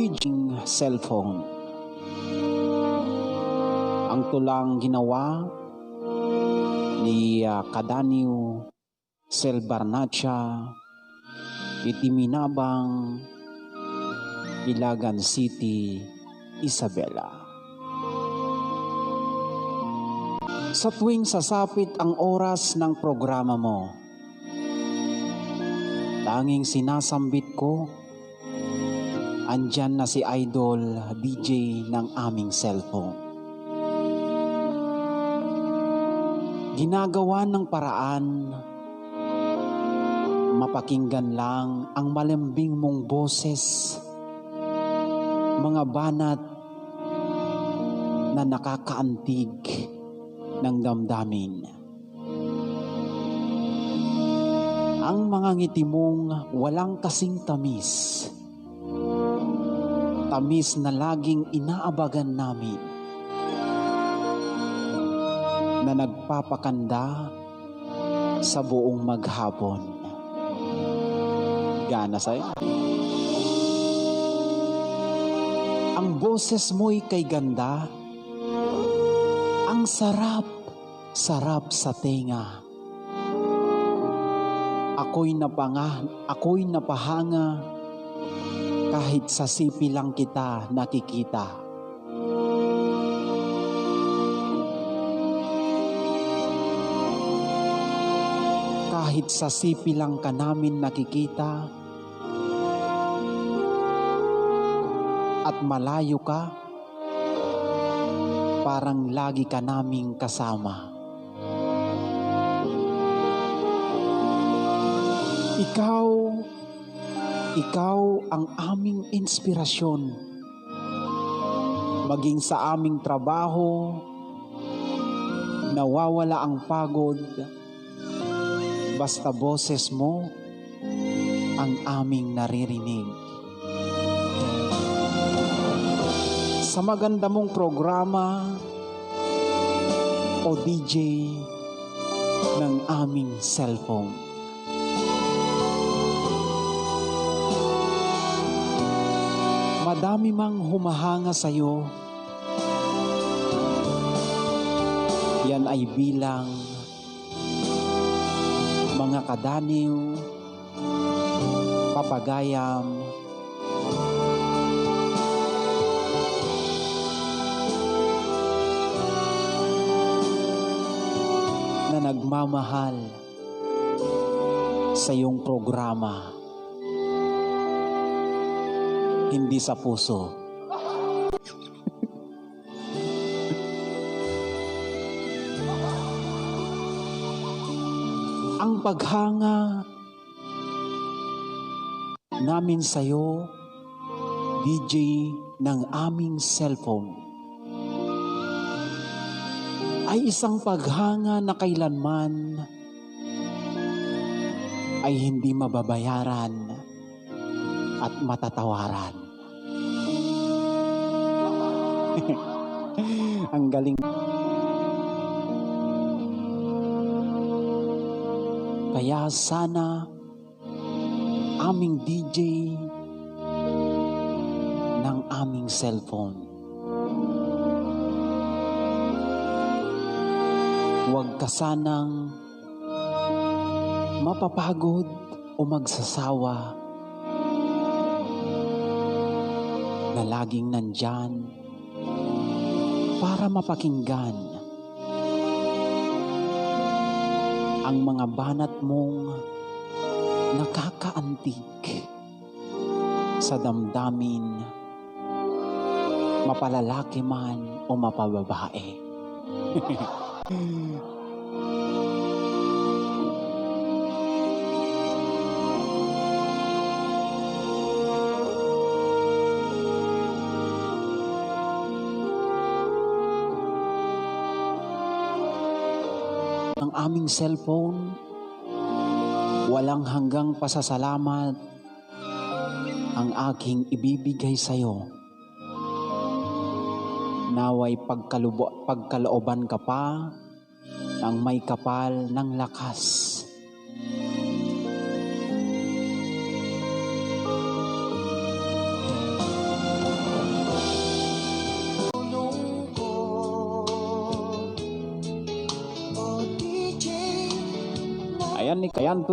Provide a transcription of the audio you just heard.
DJing cellphone. Ang tulang ginawa ni Kadaniw Selbarnacha, Itiminabang, Ilagan City, Isabela. Sa tuwing sasapit ang oras ng programa mo, tanging sinasambit ko, andyan na si Idol DJ ng aming cellphone. Ginagawa ng paraan, mapakinggan lang ang malambing mong boses, mga banat na nakakaantig ng damdamin. Ang mga ngiti mong walang kasing tamis, tamis na laging inaabagan namin, na nagpapakanda sa buong maghapon. Gana sa'yo. Ang boses mo'y kay ganda, ang sarap, sarap sa tenga. Ako'y napahanga, kahit sa sipi lang kita nakikita. Kahit sa sipi lang ka namin nakikita, at malayo ka, parang lagi ka naming kasama. Ikaw ang aming inspirasyon. Maging sa aming trabaho, nawawala ang pagod, basta boses mo ang aming naririnig. Sa maganda mong programa o DJ ng aming cellphone. Madami mang humahanga sa'yo, yan ay bilang mga kadaniw, papagayam, na nagmamahal sa iyong programa, hindi sa puso. Ang paghanga namin sa iyo, DJ ng aming cellphone, ay isang paghanga na kailanman ay hindi mababayaran at matatawaran. Ang galing. Kaya sana aming DJ ng aming cellphone, huwag ka sanang mapapagod o magsasawa na laging nandyan para mapakinggan ang mga banat mong nakakaantig sa damdamin, mapalalaki man o mapababae. Ang aming cellphone, walang hanggang pasasalamat ang aking ibibigay sa iyo. Naway pagkalooban ka pa ng may kapal ng lakas. Ayan ni Kayan